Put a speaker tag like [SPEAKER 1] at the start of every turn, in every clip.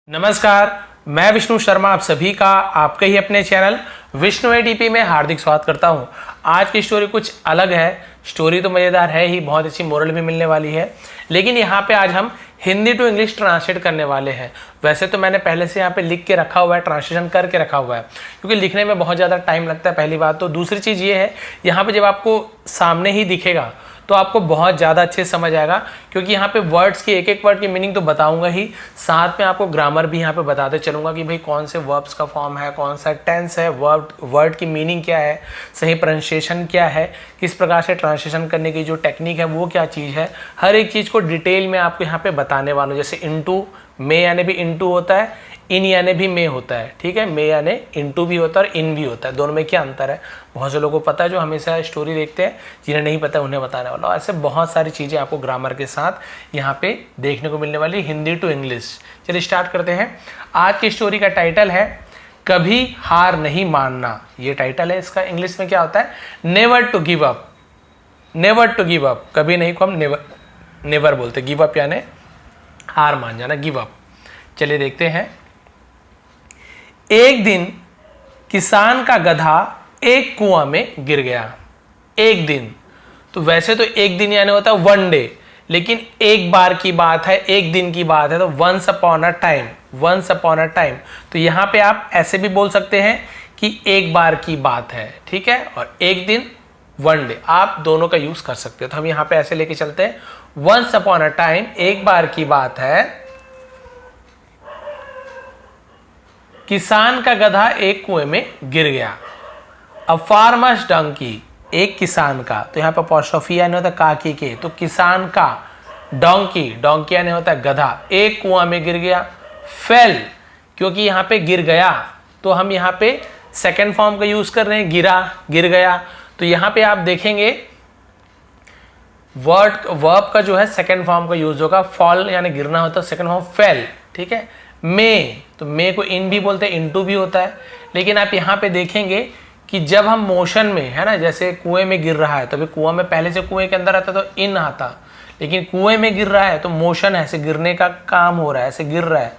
[SPEAKER 1] नमस्कार, मैं विष्णु शर्मा आप सभी का आपके ही अपने चैनल विष्णु एडीपी में हार्दिक स्वागत करता हूं। आज की स्टोरी कुछ अलग है। स्टोरी तो मज़ेदार है ही, बहुत अच्छी मोरल भी मिलने वाली है, लेकिन यहाँ पे आज हम हिंदी टू इंग्लिश ट्रांसलेट करने वाले हैं। वैसे तो मैंने पहले से यहाँ पे लिख के रखा हुआ है, ट्रांसलेशन करके रखा हुआ है, क्योंकि लिखने में बहुत ज़्यादा टाइम लगता है, पहली बात। तो दूसरी चीज़ ये है, यहाँ पे जब आपको सामने ही दिखेगा तो आपको बहुत ज़्यादा अच्छे से समझ आएगा, क्योंकि यहाँ पे वर्ड्स की एक एक वर्ड की मीनिंग तो बताऊंगा ही, साथ में आपको ग्रामर भी यहाँ पे बताते चलूंगा कि भाई कौन से वर्ब्स का फॉर्म है, कौन सा टेंस है, वर्ड की मीनिंग क्या है, सही प्रोनाउंसिएशन क्या है, किस प्रकार से ट्रांसलेशन करने की जो टेक्निक है वो क्या चीज़ है, हर एक चीज़ को डिटेल में आपको यहाँ पे बताने वाला हूँ। जैसे इनटू, मे यानी भी इनटू होता है, इन यानी भी मे होता है, ठीक है। मे यानी इनटू भी होता है और इन भी होता है, दोनों में क्या अंतर है बहुत से लोगों को पता है, जो हमेशा स्टोरी देखते हैं। जिन्हें नहीं पता उन्हें बताने वाला हूं। ऐसे बहुत सारी चीज़ें आपको ग्रामर के साथ यहाँ पे देखने को मिलने वाली, हिंदी टू इंग्लिश। चलिए स्टार्ट करते हैं। आज की स्टोरी का टाइटल है कभी हार नहीं मानना। ये टाइटल है इसका। इंग्लिश में क्या होता है, never to give up. Never to give up, कभी नहीं को हम नेवर बोलते। गिव अप यानी हार मान जाना, गिव अप। चलिए देखते हैं। एक दिन किसान का गधा एक कुआं में गिर गया। एक दिन, तो वैसे तो एक दिन यानी होता है वन डे, लेकिन एक बार की बात है, एक दिन की बात है, तो once upon a time, once upon a time. तो यहां पे आप ऐसे भी बोल सकते हैं कि एक बार की बात है, ठीक है, और एक दिन वन डे, आप दोनों का यूज कर सकते हो। तो हम यहां पे ऐसे लेके चलते हैं, वंस अपॉन अ टाइम, एक बार की बात है, किसान का गधा एक कुएं में गिर गया। अ फार्मर्स डंकी, एक किसान का, तो यहाँ पर अपोस्ट्रोफी यानी होता है काकी के, तो किसान का, डोंकी, डोंकी यानी होता है गधा, एक कुआं में गिर गया। फेल, क्योंकि यहाँ पे गिर गया, तो हम यहाँ पे सेकेंड फॉर्म का यूज कर रहे हैं, गिरा, गिर गया। तो यहाँ पे आप देखेंगे वर्ब का जो है सेकेंड फॉर्म का यूज होगा। फॉल यानी गिरना होता है, सेकेंड फॉर्म फेल, ठीक है। मे, तो मे को इन भी बोलते हैं, इनटू भी होता है, लेकिन आप यहाँ पे देखेंगे कि जब हम मोशन में है ना, जैसे कुएं में गिर रहा है, तो अभी कुआं में पहले से कुएं के अंदर आता तो इन आता, लेकिन कुएं में गिर रहा है तो मोशन है, ऐसे गिरने का काम हो रहा है, ऐसे गिर रहा है,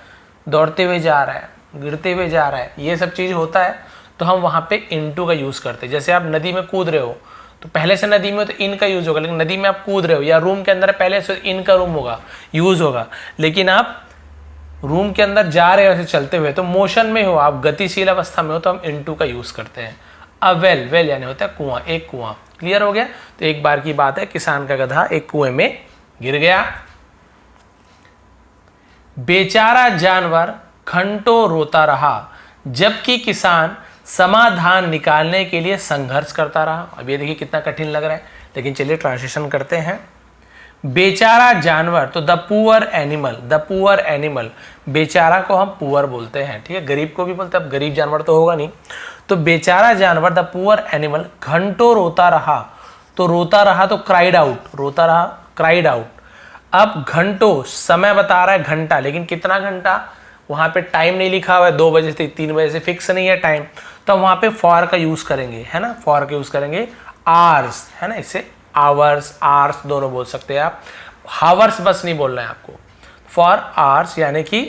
[SPEAKER 1] दौड़ते हुए जा रहा है, गिरते हुए जा रहा है, ये सब चीज़ होता है, तो हम वहाँ पे इनटू का यूज़ करते हैं। जैसे आप नदी में कूद रहे हो, तो पहले से नदी में तो इन का यूज़ होगा, लेकिन नदी में आप कूद रहे हो, या रूम के अंदर पहले से इन का रूम होगा, यूज़ होगा, लेकिन आप रूम के अंदर जा रहे हो ऐसे चलते हुए, तो मोशन में हो, आप गतिशील अवस्था में हो, तो हम इनटू का यूज करते हैं। अ वेल, वेल यानी होता है कुआं, एक कुआं। क्लियर हो गया। तो एक बार की बात है, किसान का गधा एक कुएं में गिर गया। बेचारा जानवर घंटों रोता रहा, जबकि किसान समाधान निकालने के लिए संघर्ष करता रहा। अब ये देखिए कितना कठिन लग रहा है, लेकिन चलिए ट्रांसलेशन करते हैं। बेचारा जानवर, तो the poor animal, the poor animal, बेचारा को हम पुअर बोलते हैं, ठीक है, गरीब को भी बोलते हैं, अब गरीब जानवर तो होगा नहीं। तो बेचारा जानवर, द पुअर एनिमल, घंटों रोता रहा, तो रोता रहा तो क्राइड आउट, रोता रहा, क्राइड आउट। अब घंटों, समय बता रहा है घंटा, लेकिन कितना घंटा, वहां पे टाइम नहीं लिखा हुआ है, 2 बजे से 3 बजे से फिक्स नहीं है टाइम, तो हम वहां पे फॉर का यूज करेंगे, है ना, फॉर का यूज करेंगे। आवर्स, है ना, इससे आवर्स, आवर्स दोनों बोल सकते हैं आप, हावर्स बस नहीं बोलना है आपको। फॉर आवर्स यानी कि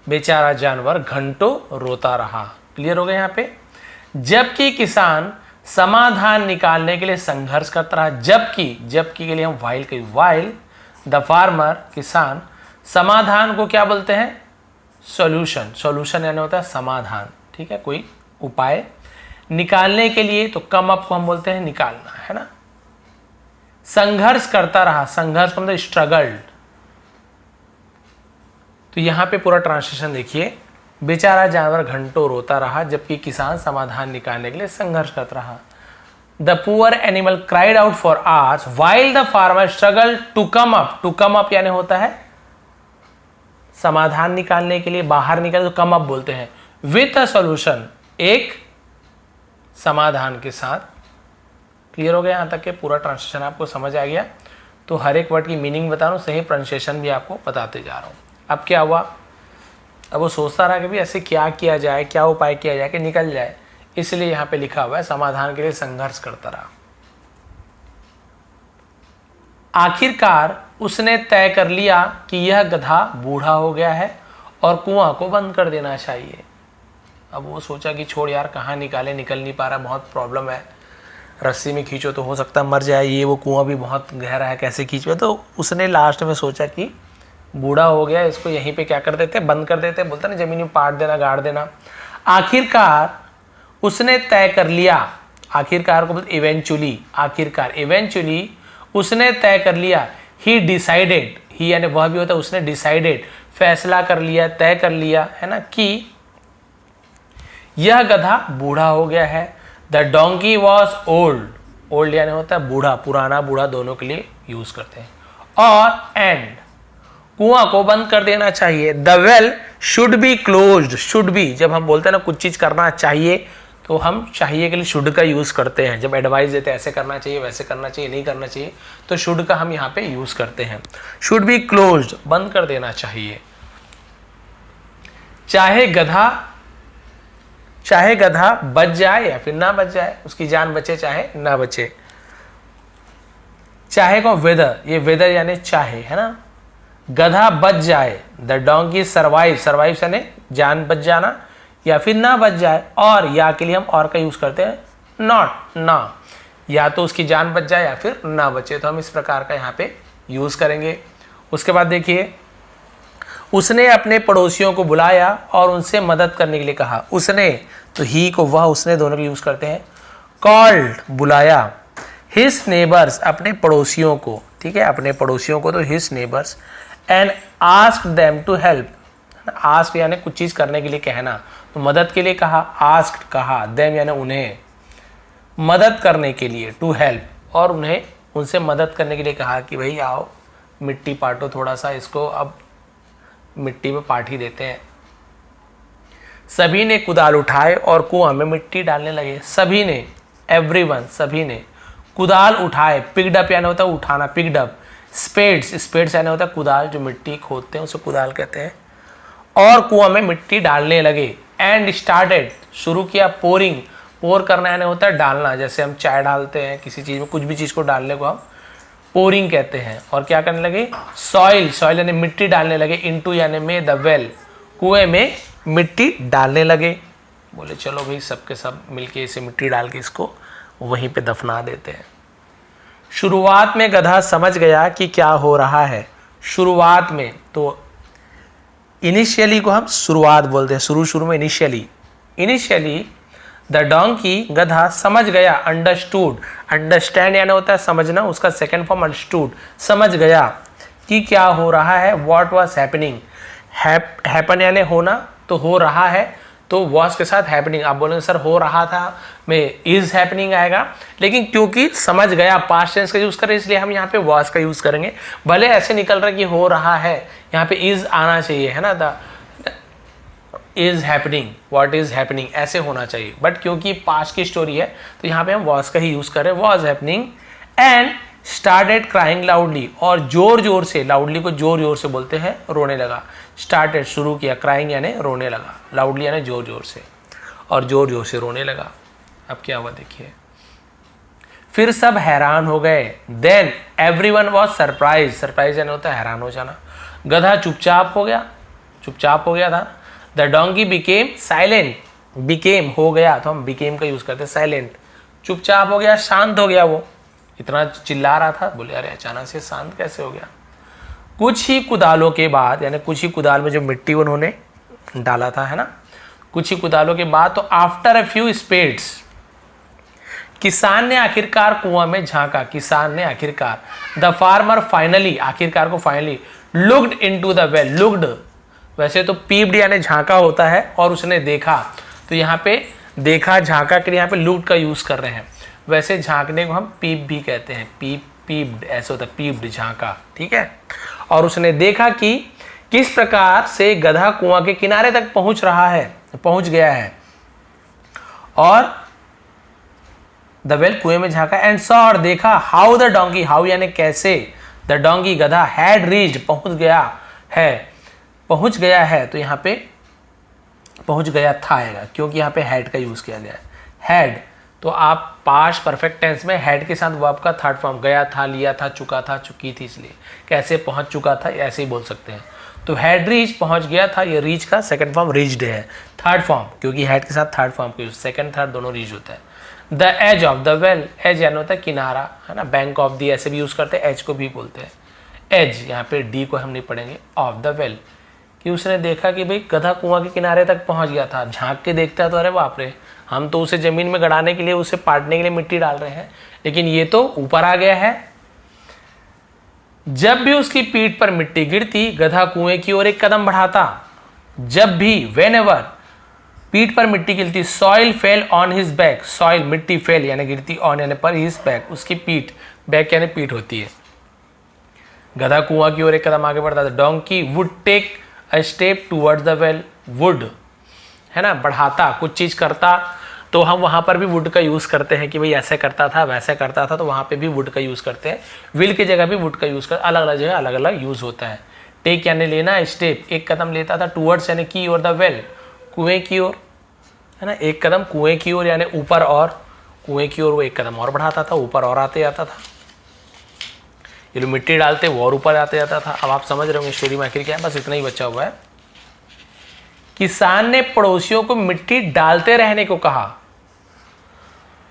[SPEAKER 1] बेचारा जानवर घंटों रोता रहा। क्लियर हो गया यहाँ पे। जबकि किसान समाधान निकालने के लिए संघर्ष करता रहा, जबकि, जबकि के लिए हम वाइल के, वाइल द फार्मर, किसान, समाधान को क्या बोलते हैं, सॉल्यूशन, सॉल्यूशन यानी होता है समाधान, ठीक है, कोई उपाय निकालने के लिए, तो कम अप को हम बोलते हैं निकालना, है ना। संघर्ष करता रहा, संघर्ष का मतलब स्ट्रगल्ड। तो यहां पे पूरा ट्रांसलेशन देखिए। बेचारा जानवर घंटों रोता रहा, जबकि किसान समाधान निकालने के लिए संघर्ष करता रहा। The poor animal cried out for hours while the farmer struggle to come up, to come up यानी होता है समाधान निकालने के लिए, बाहर निकले तो कम अप बोलते हैं, विथ अ सॉल्यूशन, एक समाधान के साथ। क्लियर हो गया यहाँ तक के पूरा ट्रांसलेशन आपको समझ आ गया। तो हर एक वर्ड की मीनिंग बता रहा हूँ, सही प्रोनाउंसिएशन भी आपको बताते जा रहा हूँ। अब क्या हुआ, अब वो सोचता रहा कि भाई ऐसे क्या किया जाए, क्या उपाय किया जाए कि निकल जाए, इसलिए यहाँ पे लिखा हुआ है समाधान के लिए संघर्ष करता रहा। आखिरकार उसने तय कर लिया कि यह गधा बूढ़ा हो गया है और कुआं को बंद कर देना चाहिए। अब वो सोचा कि छोड़ यार, कहाँ निकाले, निकल नहीं पा रहा, बहुत प्रॉब्लम है, रस्सी में खींचो तो हो सकता है मर जाए, ये वो कुआं भी बहुत गहरा है, कैसे खींचो। तो उसने लास्ट में सोचा कि बूढ़ा हो गया, इसको यहीं पे क्या कर देते, बंद कर देते, बोलता ना जमीन में पाट देना, गाड़ देना। आखिरकार उसने तय कर लिया, आखिरकार को बोलते इवेंचुअली, आखिरकार, इवेंचुअली उसने तय कर लिया। ही डिसाइडेड, ही यानी वह भी होता है, उसने डिसाइडेड, फैसला कर लिया, तय कर लिया, है ना, कि यह गधा बूढ़ा हो गया है। The donkey was old, old यानी होता है बूढ़ा, पुराना बूढ़ा दोनों के लिए यूज करते हैं। और एंड कुआं को बंद कर देना चाहिए। The well should be closed, should be जब हम बोलते हैं ना कुछ चीज करना चाहिए तो हम चाहिए के लिए शुड का यूज करते हैं। जब एडवाइस देते हैं ऐसे करना चाहिए, वैसे करना चाहिए, नहीं करना चाहिए, तो शुड का हम यहाँ पे यूज करते हैं। शुड बी क्लोज्ड, बंद कर देना चाहिए। चाहे गधा बच जाए या फिर ना बच जाए, उसकी जान बचे चाहे ना बचे। चाहे को वेदर, ये वेदर यानी चाहे, है ना। गधा बच जाए, द डोंकी सर्वाइव, सर्वाइव यानी जान बच जाना या फिर ना बच जाए। और या के लिए हम और का यूज करते हैं, नॉट, ना, या तो उसकी जान बच जाए या फिर ना बचे, तो हम इस प्रकार का यहाँ पे यूज करेंगे। उसके बाद देखिए, उसने अपने पड़ोसियों को बुलाया और उनसे मदद करने के लिए कहा। उसने, तो ही को वह, उसने दोनों को यूज करते हैं। कॉल्ड, बुलाया। हिज नेबर्स, अपने पड़ोसियों को, ठीक है, अपने पड़ोसियों को, तो his neighbours. And asked them to help, ask यानी कुछ चीज करने के लिए कहना, तो मदद के लिए कहा, आस्क्ड कहा, देम यानी उन्हें, मदद करने के लिए, टू हेल्प, और उन्हें उनसे मदद करने के लिए कहा कि भाई आओ मिट्टी पाटो थोड़ा सा, इसको अब मिट्टी में पाट ही देते हैं। सभी ने कुदाल उठाए और कुआं में मिट्टी डालने लगे। सभी ने, एवरीवन, सभी ने कुदाल उठाए। पिक्ड अप यानी होता है उठाना, पिक्ड अप। स्पेड्स, स्पेड्स यानी होता है कुदाल, जो मिट्टी खोदते हैं उसे कुदाल कहते हैं। और कुआं में मिट्टी डालने लगे। एंड स्टार्टेड, शुरू किया। पोरिंग, पोर करना यानी होता है डालना, जैसे हम चाय डालते हैं किसी चीज में, कुछ भी चीज को डालने को हम पोरिंग कहते हैं। और क्या करने लगे, सॉइल, सॉइल यानी मिट्टी डालने लगे। इनटू यानी में, द वेल, कुएं में मिट्टी डालने लगे। बोले चलो भाई सबके सब मिलके इसे मिट्टी डाल के इसको वहीं पे दफना देते हैं। शुरुआत में गधा समझ गया कि क्या हो रहा है। शुरुआत में, तो इनिशियली को हम शुरुआत बोलते हैं, शुरू में इनिशियली। इनिशियली द डोंकी, गधा समझ गया, अंडरस्टूड, अंडरस्टैंड यानी होता है समझना, उसका सेकेंड फॉर्म अंडरस्टूड, समझ गया कि क्या हो रहा है। व्हाट वाज हैपनिंग, हैपन यानी होना, तो हो रहा है, तो वॉज के साथ हैपनिंग। आप बोलेंगे सर हो रहा था में इज हैपनिंग आएगा, लेकिन क्योंकि समझ गया पास्ट टेंस का यूज करें, इसलिए हम यहाँ पे वॉज का यूज करेंगे। भले ऐसे निकल रहा है कि हो रहा है, यहाँ पे इज आना चाहिए, है ना, the is happening, what is happening ऐसे होना चाहिए, बट क्योंकि पास्ट की स्टोरी है तो यहाँ पे हम वॉज का ही यूज करें, was happening. And started crying loudly, और जोर जोर से, लाउडली को जोर जोर से बोलते हैं, रोने लगा। स्टार्टेड शुरू किया, क्राइंग यानी रोने लगा, लाउडली यानी जोर जोर से, और जोर जोर से रोने लगा। अब क्या हुआ देखिए, फिर सब हैरान हो गए। Then everyone was surprise, surprise यानी होता है हैरान हो जाना। गधा चुपचाप हो गया, चुपचाप हो गया था। The donkey became silent, became हो गया, तो हम बिकेम का यूज करते हैं, साइलेंट, चुपचाप हो गया, शांत हो गया। वो इतना चिल्ला रहा था, बोले अरे अचानक से शांत कैसे हो गया। कुछ ही कुदालों के बाद, यानी कुछ ही कुदाल में जो मिट्टी उन्होंने डाला था, है ना, कुछ ही कुदालों के बाद, तो आफ्टर अ फ्यू स्पेड्स, किसान ने आखिरकार कुआं में झांका, किसान ने आखिरकार। द फार्मर फाइनली, आखिरकार को finally, looked into the well, looked वैसे तो पीप्ड यानी झांका होता है, और उसने देखा, तो यहाँ पे देखा, झांका के लिए यहाँ पे लुक्ड का यूज कर रहे हैं। वैसे झांकने को हम पीप भी कहते हैं, पीप्ड ऐसे होता है, पीप्ड, झांका, ठीक है। और उसने देखा कि किस प्रकार से गधा कुआं के किनारे तक पहुंच रहा है, पहुंच गया है। और द वेल, कुएं में झांका। एंड सॉ, और देखा, हाउ द डोंकी, हाउ यानी कैसे, द डोंकी गधा, हैड रीच्ड पहुंच गया है, पहुंच गया है, तो यहाँ पे पहुंच गया था आएगा, क्योंकि यहाँ पे हैड का यूज किया गया है। हैड, तो आप पास्ट परफेक्ट टेंस में हैड के साथ वर्ब का थर्ड फॉर्म, गया था, लिया था, चुका था, चुकी थी, इसलिए कैसे पहुंच चुका था ऐसे ही बोल सकते हैं। तो हैड रीच पहुंच गया था, ये रीच का सेकंड फॉर्म रीच्ड है, थर्ड फॉर्म क्योंकि हैड के साथ थर्ड फॉर्म का यूज, सेकंड थर्ड दोनों रीच होता है। The edge of the well, edge यानी होता है किनारा, है ना, बैंक ऑफ दी ऐसे भी यूज करते हैं, एज को भी बोलते हैं। एज यहाँ पे डी को हम नहीं पढ़ेंगे, ऑफ द वेल कि उसने देखा कि भाई गधा कुआं के किनारे तक पहुंच गया था, झांक के देखता है तो अरे बाप रे, हम तो उसे जमीन में गड़ाने के लिए, उसे पाटने के लिए मिट्टी डाल रहे हैं, लेकिन ये तो ऊपर आ गया है। जब भी उसकी पीठ पर मिट्टी गिरती गधा कुएं की ओर एक कदम बढ़ाता। जब भी, वेन एवर पीठ पर मिट्टी गिरती, soil fell on his back, soil मिट्टी फेल यानी गिरती, ऑन यानी पर, हिज बैक उसकी पीठ, बैक यानी पीठ होती है। गधा कुआं की ओर एक कदम आगे बढ़ता था। Donkey would take a step towards the well, would है ना, बढ़ाता, कुछ चीज करता, तो हम वहां पर भी वुड का यूज करते हैं कि भाई ऐसे करता था वैसे करता था, तो वहां पे भी वुड का यूज करते हैं। विल की जगह भी वुड का यूज कर, अलग अलग जगह अलग अलग यूज होता है। टेक यानी लेना, स्टेप एक कदम लेता था, टूवर्ड्स यानी की ओर, द वेल कुएं की ओर, है ना, एक कदम कुएं की ओर यानी ऊपर, और कुएं की ओर वो एक कदम और बढ़ाता था, ऊपर और आते जाता था। ये लोग मिट्टी डालते वो और ऊपर आते जाता था। अब आप समझ रहे होंगे स्टोरी में आखिर क्या है, बस इतना ही बचा हुआ है। किसान ने पड़ोसियों को मिट्टी डालते रहने को कहा।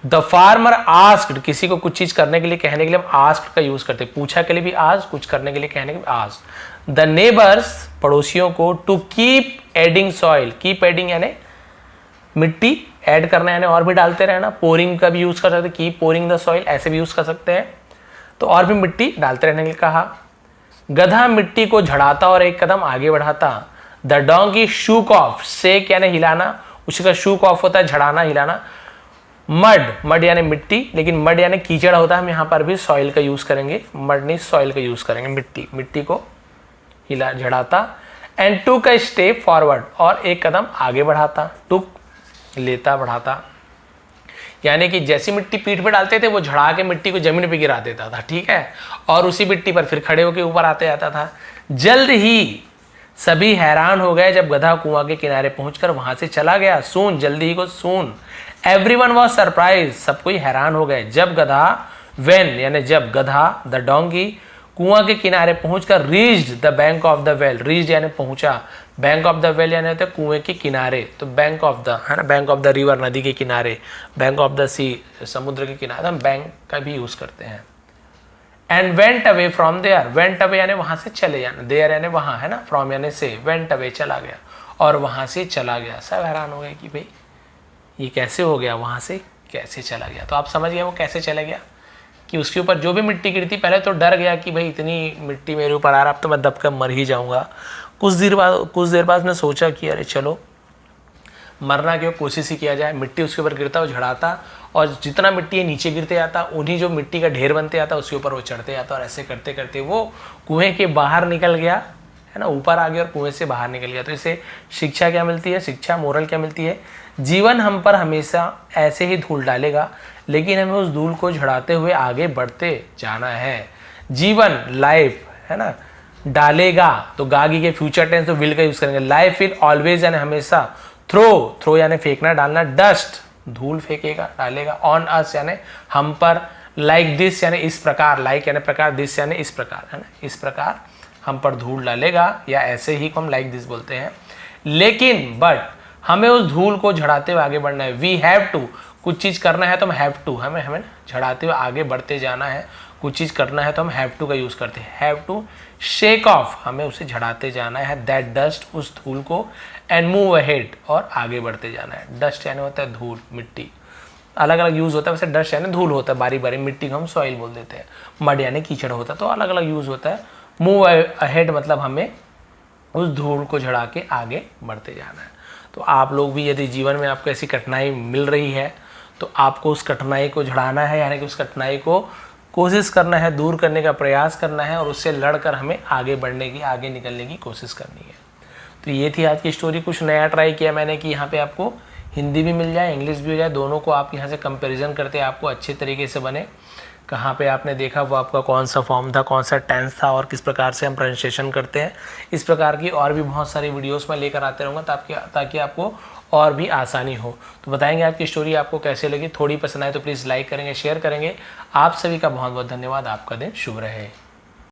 [SPEAKER 1] द फार्मर आस्क्ड, किसी को कुछ चीज करने के लिए कहने के लिए हम आस्क्ड का यूज करते, पूछा के लिए भी आस्क, कुछ करने के लिए कहने के लिए आस्क। द नेबर्स, पड़ोसियों को, to keep adding soil, keep adding यानी मिट्टी ऐड करना यानी और भी डालते रहना, पोरिंग का भी यूज कर सकते, कीप पोरिंग द सॉइल ऐसे भी यूज कर सकते हैं, तो और भी मिट्टी डालते रहने के लिए कहा। गधा मिट्टी को झड़ाता और एक कदम आगे बढ़ाता। The donkey shook of, shake यानी हिलाना, उसी का शूक ऑफ होता है झड़ाना हिलाना। मड, मड यानी मिट्टी, लेकिन मड यानी कीचड़ होता है, हम यहाँ पर भी सॉइल का यूज करेंगे, मड नहीं सॉइल का यूज करेंगे, मिट्टी, मिट्टी को हिला झड़ाता। And took a step forward, और एक कदम आगे बढ़ाता, टुक लेता बढ़ाता, यानी कि जैसी मिट्टी पीठ पे डालते थे वो झड़ा के मिट्टी को जमीन पे गिरा देता था, ठीक है, और उसी मिट्टी पर फिर खड़े होकर ऊपर आते जाता था। जल्द ही सभी हैरान हो गए जब गधा कुआं के किनारे पहुंचकर वहां से चला गया। सून, जल्दी ही को सून। एवरीवन वाज सरप्राइज, सब कोई हैरान हो गए। जब गधा, व्हेन यानी जब गधा, द डोंकी कुआं के किनारे पहुंचकर reached the bank of the well, reached यानी पहुंचा, बैंक ऑफ द वेल यानी होता है कुएं के किनारे, तो बैंक ऑफ द, है ना, बैंक ऑफ द रिवर नदी के किनारे, बैंक ऑफ द सी समुद्र के किनारे, हम बैंक का भी यूज करते हैं। And went away from there, went away यानी वहां से चले जाना, देयर यानी वहां, है ना, फ्रॉम यानी से, वेंट अवे चला गया, और वहां से चला गया। सब हैरान हो गए कि भाई ये कैसे हो गया, वहां से कैसे चला गया। तो आप समझ गए वो कैसे चला गया, कि उसके ऊपर जो भी मिट्टी गिरती, पहले तो डर गया कि भाई इतनी मिट्टी मेरे ऊपर आ रहा, अब तो मैं दब कर मर ही जाऊंगा। कुछ देर बाद उसने सोचा कि अरे चलो मरना क्यों, कोशिश ही किया जाए। मिट्टी उसके ऊपर गिरता, वो झड़ाता, और जितना मिट्टी नीचे गिरते जाता, उन्हीं जो मिट्टी का ढेर बनते जाता, उसके ऊपर वो चढ़ते जाता, और ऐसे करते करते वो कुएं के बाहर निकल गया, है ना, ऊपर आ गया और कुएं से बाहर निकल गया। तो इससे शिक्षा क्या मिलती है, शिक्षा मोरल क्या मिलती है, जीवन हम पर हमेशा ऐसे ही धूल डालेगा, लेकिन हमें उस धूल को झड़ाते हुए आगे बढ़ते जाना है। जीवन, लाइफ, है ना, डालेगा, तो गागी के फ्यूचर टेंस तो विल का यूज करेंगे। लाइफ विल ऑलवेज यानी हमेशा, थ्रो, थ्रो यानी फेंकना डालना, डस्ट धूल फेंकेगा डालेगा, ऑन अस यानी हम पर, लाइक दिस यानी इस प्रकार, लाइक यानी प्रकार, दिस यानी इस प्रकार, है ना, इस प्रकार हम पर धूल डालेगा, या ऐसे ही को हम लाइक दिस बोलते हैं। लेकिन बट हमें उस धूल को झड़ाते हुए आगे बढ़ना है। वी हैव टू, कुछ चीज करना है तो हम हैव टू, हमें झड़ाते हुए आगे बढ़ते जाना है। कुछ चीज करना है तो हम हैव टू का यूज करते हैं, हैव टू शेक ऑफ, हमें उसे झड़ाते जाना है, दैट डस्ट, उस धूल को, एंड मूव अहेड, और आगे बढ़ते जाना है। डस्ट यानी होता है धूल, मिट्टी, अलग अलग यूज होता है, वैसे डस्ट यानी धूल होता है, बारी बारी, मिट्टी को हम सॉइल बोल देते हैं, मड यानी कीचड़ होता है, तो अलग अलग यूज होता है। मूव अहेड मतलब हमें उस धूल को झड़ा के आगे बढ़ते जाना है। तो आप लोग भी यदि जीवन में आपको ऐसी कठिनाई मिल रही है तो आपको उस कठिनाई को झड़ाना है, यानी कि उस कठिनाई को कोशिश करना है, दूर करने का प्रयास करना है, और उससे लड़कर हमें आगे बढ़ने की, आगे निकलने की कोशिश करनी है। तो ये थी आज की स्टोरी। कुछ नया ट्राई किया मैंने कि यहाँ पे आपको हिंदी भी मिल जाए, इंग्लिश भी हो जाए, दोनों को आप यहाँ से कंपैरिजन करते आपको अच्छे तरीके से बने। कहाँ पे आपने देखा वो आपका कौन सा फॉर्म था, कौन सा टेंस था, और किस प्रकार से हम प्रोनाउंसिएशन करते हैं। इस प्रकार की और भी बहुत सारी वीडियोस मैं लेकर आते रहूँगा ताकि आपको और भी आसानी हो। तो बताएंगे आपकी स्टोरी आपको कैसे लगी, थोड़ी पसंद आए तो प्लीज़ लाइक करेंगे, शेयर करेंगे। आप सभी का बहुत बहुत धन्यवाद। आपका दिन शुभ रहे।